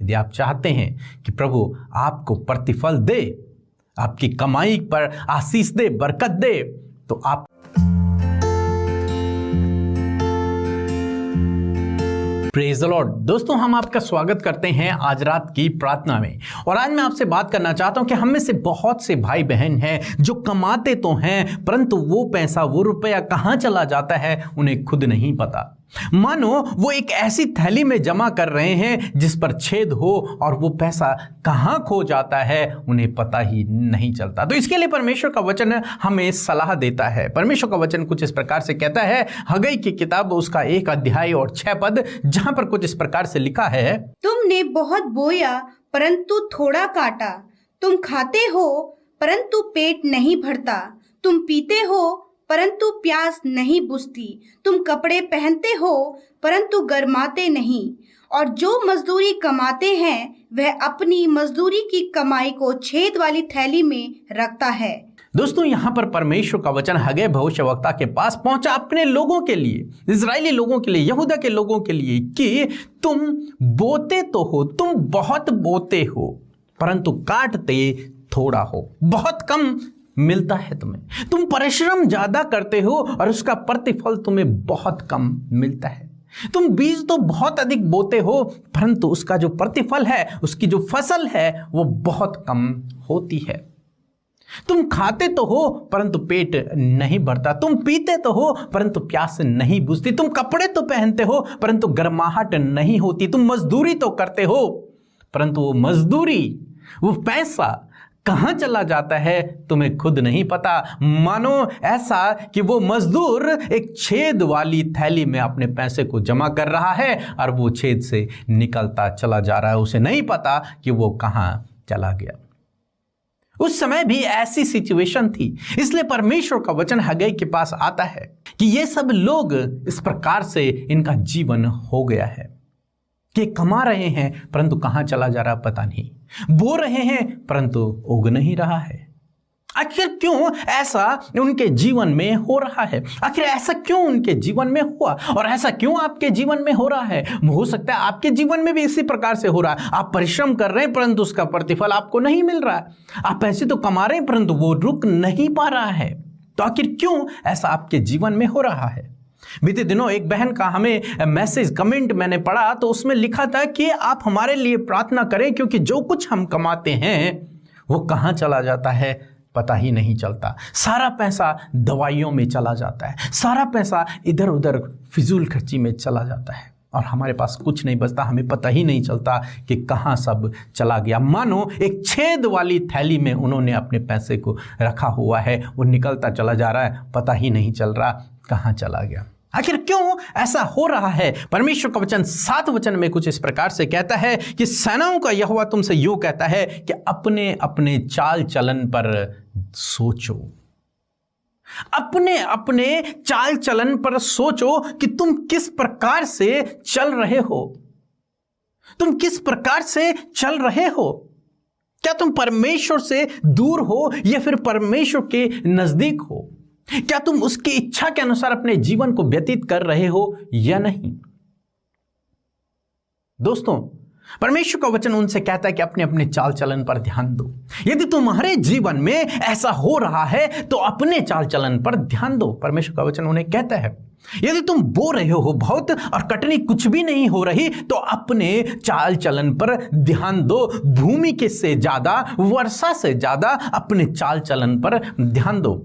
यदि आप चाहते हैं कि प्रभु आपको प्रतिफल दे, आपकी कमाई पर आशीष दे, बरकत दे, तो आप प्रेज द लॉर्ड। दोस्तों, हम आपका स्वागत करते हैं आज रात की प्रार्थना में। और आज मैं आपसे बात करना चाहता हूं कि हम में से बहुत से भाई बहन हैं जो कमाते तो हैं, परंतु वो पैसा, वो रुपया कहां चला जाता है उन्हें खुद नहीं पता। मानो वो एक ऐसी थैली में जमा कर रहे हैं जिस पर छेद हो और वो पैसा कहां खो जाता है उन्हें पता ही नहीं चलता। तो इसके लिए परमेश्वर का वचन हमें सलाह देता है। परमेश्वर का वचन कुछ इस प्रकार से कहता है, हग्गई की किताब उसका 1 अध्याय और 6 पद, जहां पर कुछ इस प्रकार से लिखा है, तुमने बहुत बोया परंतु थोड़ा काटा, तुम खाते हो परंतु पेट नहीं भरता, तुम पीते हो परंतु प्यास नहीं बुझती, तुम कपड़े पहनते हो परंतु गर्माते नहीं, और जो मजदूरी कमाते हैं वह अपनी मजदूरी की कमाई को छेद वाली थैली में रखता है। दोस्तों, यहाँ पर परमेश्वर का वचन हग्गई भविष्यवक्ता के पास पहुंचा अपने लोगों के लिए, इजरायली लोगों के लिए, यहूदा के लोगों के लिए, कि तुम बोते तो हो, तुम बहुत बोते हो, परंतु काटते थोड़ा हो, बहुत कम मिलता है तुम्हें। तुम परिश्रम ज्यादा करते हो और उसका प्रतिफल तुम्हें बहुत कम मिलता है। तुम बीज तो बहुत अधिक बोते हो, परंतु उसका जो प्रतिफल है, उसकी जो फसल है, वो बहुत कम होती है। तुम खाते तो हो परंतु पेट नहीं भरता, तुम पीते तो हो परंतु प्यास नहीं बुझती, तुम कपड़े तो पहनते हो परंतु गर्माहट नहीं होती, तुम मजदूरी तो करते हो परंतु वो मजदूरी, वो पैसा कहां चला जाता है तुम्हें खुद नहीं पता। मानो ऐसा कि वो मजदूर एक छेद वाली थैली में अपने पैसे को जमा कर रहा है और वो छेद से निकलता चला जा रहा है, उसे नहीं पता कि वो कहां चला गया। उस समय भी ऐसी सिचुएशन थी, इसलिए परमेश्वर का वचन हग्गई के पास आता है कि ये सब लोग इस प्रकार से इनका जीवन हो गया है कि कमा रहे हैं परंतु कहां चला जा रहा पता नहीं, बो रहे हैं परंतु उग नहीं रहा है। आखिर क्यों ऐसा उनके जीवन में हो रहा है? आखिर ऐसा क्यों उनके जीवन में हुआ और ऐसा क्यों आपके जीवन में हो रहा है? हो सकता है आपके जीवन में भी इसी प्रकार से हो रहा है। आप परिश्रम कर रहे हैं परंतु उसका प्रतिफल आपको नहीं मिल रहा है। आप पैसे तो कमा रहे हैं परंतु वो रुक नहीं पा रहा है। तो आखिर क्यों ऐसा आपके जीवन में हो रहा है? बीते दिनों एक बहन का हमें मैसेज, कमेंट मैंने पढ़ा, तो उसमें लिखा था कि आप हमारे लिए प्रार्थना करें क्योंकि जो कुछ हम कमाते हैं वो कहां चला जाता है पता ही नहीं चलता। सारा पैसा दवाइयों में चला जाता है, सारा पैसा इधर उधर फिजूल खर्ची में चला जाता है और हमारे पास कुछ नहीं बचता, हमें पता ही नहीं चलता कि कहां सब चला गया। मानो एक छेद वाली थैली में उन्होंने अपने पैसे को रखा हुआ है, वो निकलता चला जा रहा है, पता ही नहीं चल रहा कहां चला गया। आखिर क्यों ऐसा हो रहा है? परमेश्वर का वचन 7 वचन में कुछ इस प्रकार से कहता है कि सेनाओं का यहोवा तुमसे यूं कहता है कि अपने अपने चाल चलन पर सोचो, अपने अपने चाल चलन पर सोचो कि तुम किस प्रकार से चल रहे हो, तुम किस प्रकार से चल रहे हो। क्या तुम परमेश्वर से दूर हो या फिर परमेश्वर के नजदीक हो? क्या तुम उसकी इच्छा के अनुसार अपने जीवन को व्यतीत कर रहे हो या नहीं? दोस्तों, परमेश्वर का वचन उनसे कहता है कि अपने अपने चाल चलन पर ध्यान दो। यदि तुम्हारे जीवन में ऐसा हो रहा है तो अपने चाल चलन पर ध्यान दो। परमेश्वर का वचन उन्हें कहता है यदि तुम बो रहे हो बहुत और कटनी कुछ भी नहीं हो रही तो अपने चाल चलन पर ध्यान दो। भूमि के से ज्यादा, वर्षा से ज्यादा अपने चाल चलन पर ध्यान दो।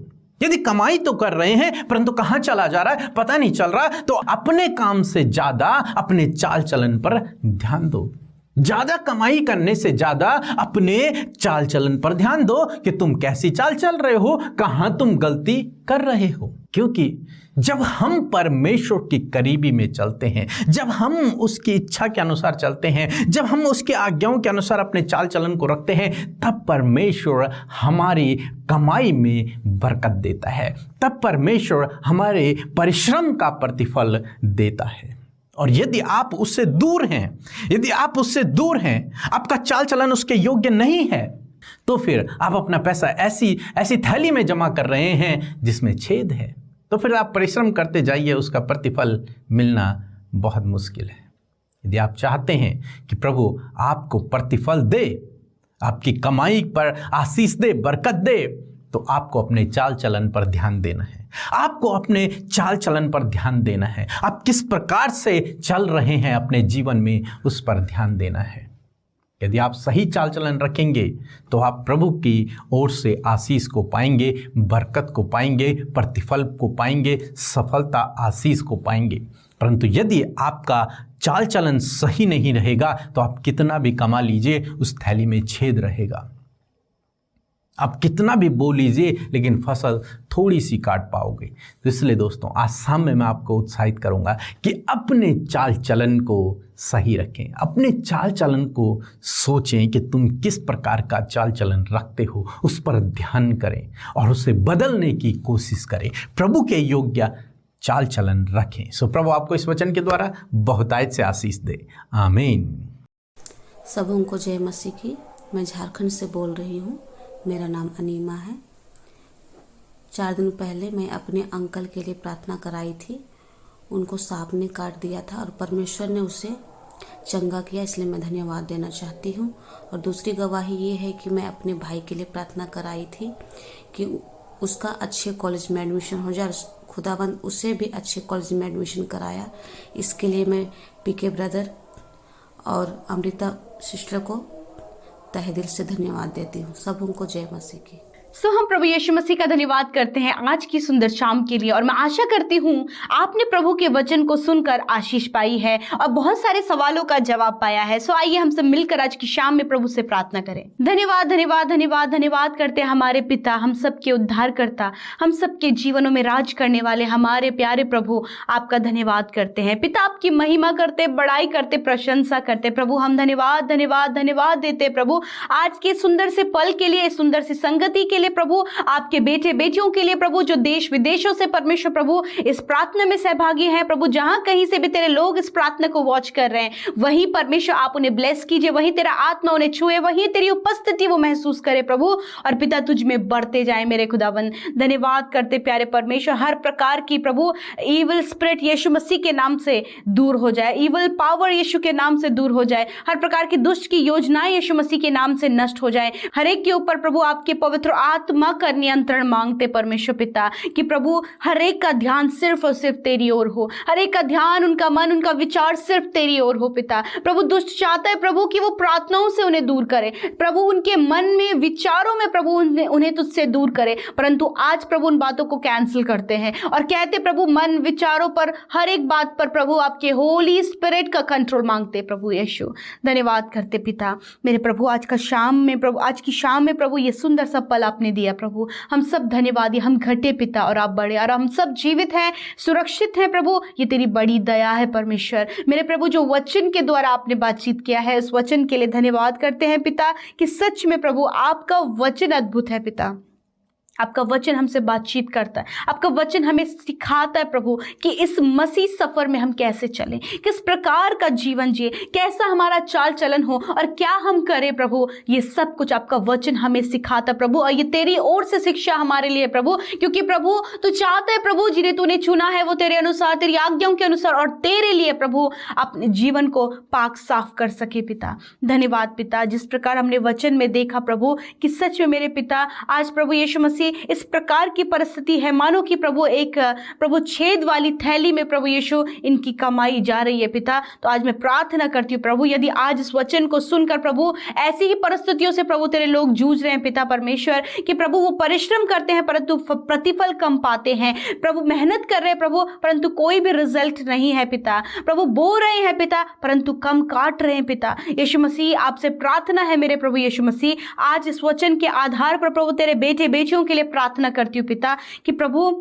यदि कमाई तो कर रहे हैं परंतु कहां चला जा रहा है पता नहीं चल रहा, तो अपने काम से ज्यादा अपने चाल चलन पर ध्यान दो। ज्यादा कमाई करने से ज्यादा अपने चाल चलन पर ध्यान दो कि तुम कैसी चाल चल रहे हो, कहां तुम गलती कर रहे हो। क्योंकि जब हम परमेश्वर की करीबी में चलते हैं, जब हम उसकी इच्छा के अनुसार चलते हैं, जब हम उसकी आज्ञाओं के अनुसार अपने चाल चलन को रखते हैं, तब परमेश्वर हमारी कमाई में बरकत देता है, तब परमेश्वर हमारे परिश्रम का प्रतिफल देता है। और यदि आप उससे दूर हैं, यदि आप उससे दूर हैं, आपका चाल चलन उसके योग्य नहीं है, तो फिर आप अपना पैसा ऐसी थैली में जमा कर रहे हैं जिसमें छेद है। तो फिर आप परिश्रम करते जाइए, उसका प्रतिफल मिलना बहुत मुश्किल है। यदि आप चाहते हैं कि प्रभु आपको प्रतिफल दे, आपकी कमाई पर आशीष दे, बरकत दे, तो आपको अपने चाल चलन पर ध्यान देना है। आपको अपने चाल चलन पर ध्यान देना है। आप किस प्रकार से चल रहे हैं अपने जीवन में, उस पर ध्यान देना है। यदि आप सही चाल चलन रखेंगे तो आप प्रभु की ओर से आशीष को पाएंगे, बरकत को पाएंगे, प्रतिफल को पाएंगे, सफलता, आशीष को पाएंगे। परंतु यदि आपका चाल चलन सही नहीं रहेगा तो आप कितना भी कमा लीजिए, उस थैली में छेद रहेगा। आप कितना भी बो लीजिए, लेकिन फसल थोड़ी सी काट पाओगे। तो इसलिए दोस्तों, आज शाम में मैं आपको उत्साहित करूंगा कि अपने चाल चलन को सही रखें। अपने चाल चलन को सोचें कि तुम किस प्रकार का चाल चलन रखते हो, उस पर ध्यान करें और उसे बदलने की कोशिश करें। प्रभु के योग्य चाल चलन रखें। सो प्रभु आपको इस वचन के द्वारा बहुतायत से आशीष दे। आमीन। सबों को जय मसीह की। मैं झारखंड से बोल रही हूँ। मेरा नाम अनीमा है। 4 दिन पहले मैं अपने अंकल के लिए प्रार्थना कराई थी। उनको सांप ने काट दिया था और परमेश्वर ने उसे चंगा किया, इसलिए मैं धन्यवाद देना चाहती हूँ। और दूसरी गवाही ये है कि मैं अपने भाई के लिए प्रार्थना कराई थी कि उसका अच्छे कॉलेज में एडमिशन हो जाए। खुदावंद उसे भी अच्छे कॉलेज में एडमिशन कराया। इसके लिए मैं पीके ब्रदर और अमृता सिस्टर को तहे दिल से धन्यवाद देती हूँ। सबों को जय मसीह की। हम प्रभु यीशु मसीह का धन्यवाद करते हैं आज की सुंदर शाम के लिए। और मैं आशा करती हूँ आपने प्रभु के वचन को सुनकर आशीष पाई है और बहुत सारे सवालों का जवाब पाया है। सो आइए हम सब मिलकर आज की शाम में प्रभु से प्रार्थना करें। धन्यवाद धन्यवाद धन्यवाद धन्यवाद करते हैं हमारे पिता, हम सबके उद्धारकर्ता, हम सबके जीवनों में राज करने वाले हमारे प्यारे प्रभु, आपका धन्यवाद करते हैं। पिता, आपकी महिमा करते, बड़ाई करते, प्रशंसा करते प्रभु। हम धन्यवाद धन्यवाद धन्यवाद देते प्रभु आज के सुंदर से पल के लिए, सुंदर सी संगति के लिए प्रभु, आपके बेटे बेटियों के लिए प्रभु, जो देश विदेशों से परमेश्वर प्रभु इस प्रार्थना में सहभागी हैं प्रभु। जहां कहीं से भी तेरे लोग इस प्रार्थना को वॉच कर रहे हैं, वहीं परमेश्वर आप उन्हें ब्लेस कीजिए, वहीं तेरा आत्मा उन्हें छुए, वहीं तेरी उपस्थिति वो महसूस करे प्रभु। और पिता, तुझ में बढ़ते जाए मेरे खुदावन। धन्यवाद करते प्यारे परमेश्वर, हर प्रकार की प्रभु इविल स्पिरिट यीशु मसीह के नाम से दूर हो जाए, इविल पावर यीशु के नाम से दूर हो जाए, हर प्रकार की दुष्ट की योजनाएं यीशु मसीह के नाम से नष्ट हो जाए। हर एक के ऊपर प्रभु आपके पवित्र आत्मा का नियंत्रण मांगते परमेश्वर पिता कि प्रभु हर एक का ध्यान सिर्फ और सिर्फ तेरी ओर हो, हर एक का ध्यान, उनका मन, उनका विचार सिर्फ तेरी ओर हो पिता। प्रभु दुष्ट चाहता है प्रभु कि वो प्रार्थनाओं से उन्हें दूर करे प्रभु, उनके मन में, विचारों में प्रभु उन्हें तुझसे दूर करे। परंतु आज प्रभु उन बातों को कैंसिल करते हैं और कहते प्रभु मन, विचारों पर, हर एक बात पर प्रभु आपके होली स्पिरिट का कंट्रोल मांगते प्रभु यीशु। धन्यवाद करते पिता मेरे प्रभु आज का शाम में प्रभु, आज की शाम में प्रभु ये सुंदर सा पल आपने दिया प्रभु। हम सब धन्यवादी, हम घटे पिता और आप बड़े, और हम सब जीवित हैं, सुरक्षित हैं प्रभु। ये तेरी बड़ी दया है परमेश्वर मेरे प्रभु। जो वचन के द्वारा आपने बातचीत किया है, इस वचन के लिए धन्यवाद करते हैं पिता कि सच में प्रभु आपका वचन अद्भुत है पिता। आपका वचन हमसे बातचीत करता है, आपका वचन हमें सिखाता है प्रभु कि इस मसीह सफर में हम कैसे चलें, किस प्रकार का जीवन जिए, कैसा हमारा चाल चलन हो और क्या हम करें प्रभु। ये सब कुछ आपका वचन हमें सिखाता प्रभु, और ये तेरी ओर से शिक्षा हमारे लिए प्रभु, क्योंकि प्रभु तू चाहता है प्रभु जिन्हें तूने चुना है वो तेरे अनुसार, तेरी आज्ञाओं के अनुसार और तेरे लिए प्रभु अपने जीवन को पाक साफ कर सके पिता। धन्यवाद पिता, जिस प्रकार हमने वचन में देखा प्रभु कि सच में मेरे पिता आज प्रभु यीशु मसीह इस प्रकार की परिस्थिति है मानो कि प्रभु एक प्रभु छेद वाली थैली में प्रभु यीशु इनकी कमाई जा रही है पिता। तो आज मैं प्रार्थना करती हूँ प्रभु, यदि आज इस वचन को सुनकर प्रभु ऐसी ही परिस्थितियों से प्रभु तेरे लोग जूझ रहे हैं पिता परमेश्वर कि प्रभु वो परिश्रम करते हैं परंतु प्रतिफल कम पाते हैं प्रभु, मेहनत कर रहे हैं प्रभु परंतु कोई भी रिजल्ट नहीं है पिता, प्रभु बो रहे हैं पिता परंतु कम काट रहे हैं पिता। यीशु मसीह आपसे प्रार्थना है मेरे प्रभु यीशु मसीह, आज इस वचन के आधार पर प्रभु तेरे बेटे बेटियों के लिए प्रार्थना करती हूँ पिता कि प्रभु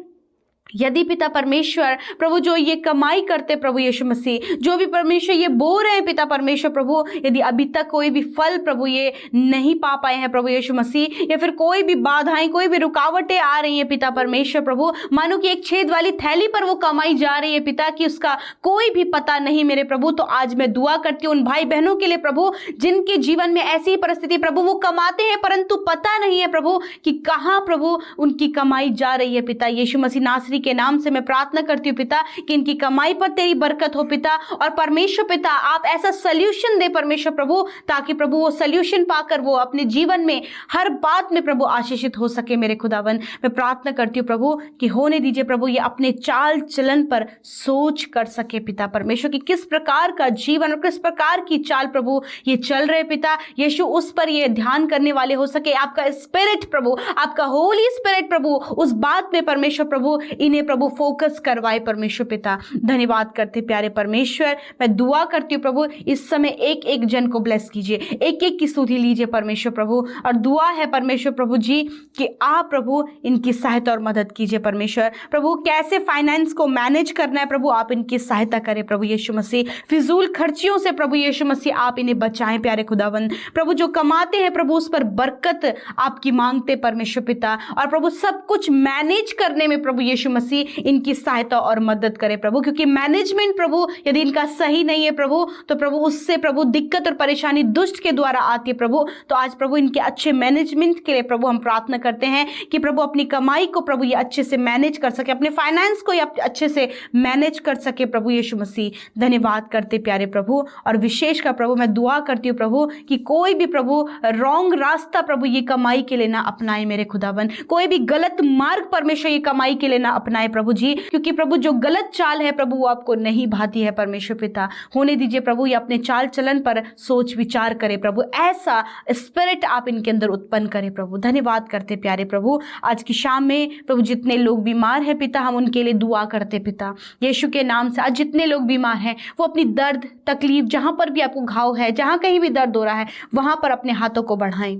यदि पिता परमेश्वर प्रभु जो ये कमाई करते प्रभु यीशु मसीह, जो भी परमेश्वर ये बो रहे हैं पिता परमेश्वर प्रभु, यदि अभी तक कोई भी फल प्रभु ये नहीं पा पाए हैं प्रभु यीशु मसीह, या फिर कोई भी बाधाएं, कोई भी रुकावटें आ रही हैं पिता परमेश्वर प्रभु, मानो कि एक छेद वाली थैली पर वो कमाई जा रही है पिता कि उसका कोई भी पता नहीं मेरे प्रभु। तो आज मैं दुआ करती हूँ उन भाई बहनों के लिए प्रभु जिनके जीवन में ऐसी परिस्थिति प्रभु वो कमाते हैं परंतु पता नहीं है प्रभु कि कहाँ प्रभु उनकी कमाई जा रही है पिता। यीशु मसीह नासरी मसीह के नाम से मैं प्रार्थना करती हूँ पिता कि इनकी कमाई पर तेरी बरकत हो पिता, और परमेश्वर पिता आप ऐसा सल्यूशन दे परमेश्वर प्रभु, ताकि प्रभु वो सल्यूशन पाकर वो अपने जीवन में हर बात में प्रभु आशीषित हो सके। मेरे खुदावन मैं प्रार्थना करती हूँ प्रभु कि होने दीजिए प्रभु ये अपने चाल चलन पर सोच कर सके पिता परमेश्वर, कि किस प्रकार का जीवन और किस प्रकार की चाल प्रभु ये चल रहे पिता यीशु, उस पर ये ध्यान करने वाले हो सके। आपका स्पिरिट प्रभु, आपका होली स्पिरिट प्रभु उस बात में परमेश्वर प्रभु इन्हें प्रभु फोकस करवाए परमेश्वर पिता। धन्यवाद करते प्यारे परमेश्वर, मैं दुआ करती हूँ प्रभु इस समय एक एक जन को ब्लेस कीजिए, एक एक की स्तुति लीजिए परमेश्वर प्रभु, और दुआ है परमेश्वर प्रभु जी कि आप प्रभु इनकी सहायता और मदद कीजिए परमेश्वर प्रभु। कैसे फाइनेंस को मैनेज करना है प्रभु आप इनकी सहायता करें प्रभु यीशु मसीह। फिजूल खर्चियों से प्रभु यीशु मसीह आप इन्हें बचाएं प्यारे खुदावन प्रभु। जो कमाते हैं प्रभु उस पर बरकत आपकी मांगते परमेश्वर पिता, और प्रभु सब कुछ मैनेज करने में प्रभु यीशु मसीह इनकी सहायता और मदद करे प्रभु, क्योंकि मैनेजमेंट प्रभु यदि इनका सही नहीं है प्रभु तो प्रभु उससे प्रभु दिक्कत और परेशानी दुष्ट के द्वारा आती है प्रभु। तो आज प्रभु इनके अच्छे मैनेजमेंट के लिए प्रभु हम प्रार्थना करते हैं कि प्रभु अपनी कमाई को प्रभु ये अच्छे से मैनेज कर सके, अपने फाइनेंस को ये अच्छे से मैनेज कर सके प्रभु यीशु मसीह। धन्यवाद करते प्यारे प्रभु, और विशेष का प्रभु मैं दुआ करती हूँ प्रभु कि कोई भी प्रभु रॉन्ग रास्ता प्रभु ये कमाई के लिए ना अपनाए मेरे खुदावन, कोई भी गलत मार्ग परमेश्वर ये कमाई के लिए ना अपनाए प्रभु जी, क्योंकि प्रभु जो गलत चाल है प्रभु वो आपको नहीं भाती है परमेश्वर पिता। होने दीजिए प्रभु ये अपने चाल चलन पर सोच विचार करे प्रभु, ऐसा स्पिरिट आप इनके अंदर उत्पन्न करें प्रभु। धन्यवाद करते प्यारे प्रभु, आज की शाम में प्रभु जितने लोग बीमार हैं पिता हम उनके लिए दुआ करते पिता यीशु के नाम से। आज जितने लोग बीमार हैं वो अपनी दर्द तकलीफ जहां पर भी आपको घाव है, जहां कहीं भी दर्द हो रहा है वहां पर अपने हाथों को बढ़ाएं।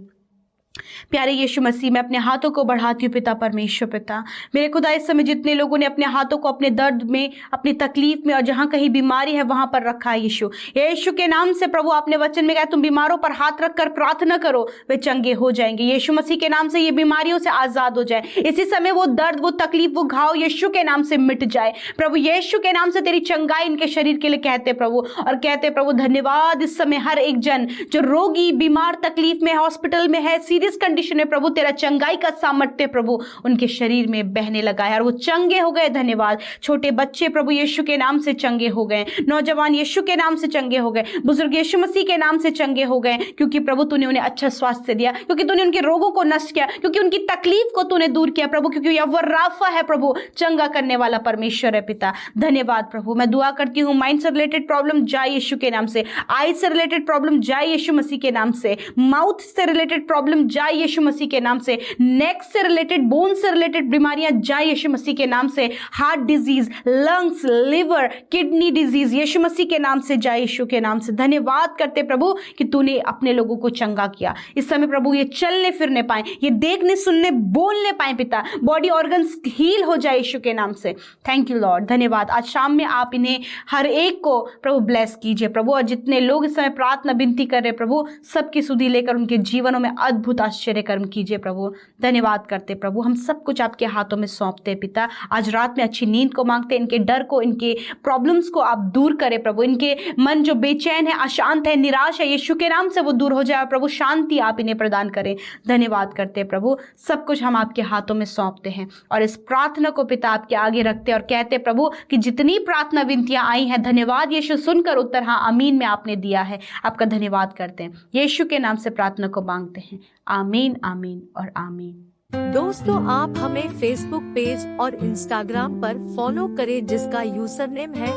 प्यारे यीशु मसीह मैं अपने हाथों को बढ़ाती हूँ पिता परमेश्वर पिता। मेरे खुदा इस समय जितने लोगों ने अपने हाथों को अपने दर्द में, अपनी तकलीफ में और जहाँ कहीं बीमारी है वहां पर रखा है यीशु, यीशु के नाम से प्रभु आपने वचन में कहा तुम बीमारों पर हाथ रखकर प्रार्थना करो वे चंगे हो जाएंगे। यीशु मसीह के नाम से ये बीमारियों से आजाद हो जाए, इसी समय वो दर्द वो तकलीफ वो घाव यीशु के नाम से मिट जाए प्रभु। यीशु के नाम से तेरी चंगाई इनके शरीर के लिए कहते प्रभु, और कहते प्रभु धन्यवाद इस समय हर एक जन जो रोगी बीमार तकलीफ में हॉस्पिटल में है सीरियस कंडीशन में प्रभु तेरा चंगाई का सामर्थ्य प्रभु उनके शरीर में बहने लगा है और वो चंगे हो गए। धन्यवाद। छोटे बच्चे प्रभु यीशु के नाम से चंगे हो गए, नौजवान यीशु के नाम से चंगे हो गए, बुजुर्ग यीशु मसीह के नाम से चंगे हो गए, क्योंकि प्रभु तूने उन्हें अच्छा स्वास्थ्य दिया, क्योंकि तूने उनके रोगों को नष्ट किया, क्योंकि उनकी तकलीफ को तूने दूर किया प्रभु, क्योंकि यह राफा है प्रभु, चंगा करने वाला परमेश्वर है पिता। धन्यवाद प्रभु। मैं दुआ करती हूँ माइंड से रिलेटेड प्रॉब्लम जाए यीशु के नाम से, आई से रिलेटेड प्रॉब्लम जाए यीशु मसीह के नाम से, माउथ से रिलेटेड प्रॉब्लम जाए यीशु मसीह के नाम से, नेक से रिलेटेड बोन से रिलेटेड बीमारियां जाए यीशु मसीह के नाम से, heart disease lungs liver kidney disease Yeshu Masih के नाम से जाए यीशु के नाम से। धन्यवाद करते प्रभु कि तूने अपने लोगों को चंगा किया। इस समय प्रभु ये चलने फिरने पाए, ये देखने सुनने बोलने पाए पिता, बॉडी ऑर्गन्स हील हो जाए यीशु के नाम से। Thank you Lord. धन्यवाद। आज शाम में आप इन्हें हर एक को प्रभु ब्लेस कीजिए प्रभु, और जितने लोग इस समय प्रार्थना विनती कर रहे प्रभु सबकी सुधि लेकर उनके जीवनों में अद्भुत आश्चर्य कर्म कीजिए प्रभु। धन्यवाद करते प्रभु, हम सब कुछ आपके हाथों में सौंपते पिता। आज रात में अच्छी नींद को मांगते, इनके डर को इनके प्रॉब्लम्स को आप दूर करें प्रभु, इनके मन जो बेचैन है अशांत है निराश है यीशु के नाम से वो दूर हो जाए प्रभु, शांति आप इन्हें प्रदान करें। धन्यवाद करते प्रभु, सब कुछ हम आपके हाथों में सौंपते हैं और इस प्रार्थना को पिता आपके आगे रखते और कहते प्रभु कि जितनी प्रार्थना विनतियां आई हैं धन्यवाद यीशु सुनकर उत्तर हाँ आमीन में आपने दिया है। आपका धन्यवाद करते हैं, यीशु के नाम से प्रार्थना को मांगते हैं। आमीन आमीन और आमीन। दोस्तों आप हमें फेसबुक पेज और इंस्टाग्राम पर फॉलो करें जिसका यूजर नेम है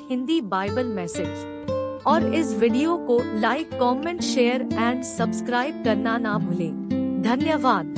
@हिंदी बाइबल मैसेज, और इस वीडियो को like comment share and subscribe करना ना भूलें। धन्यवाद।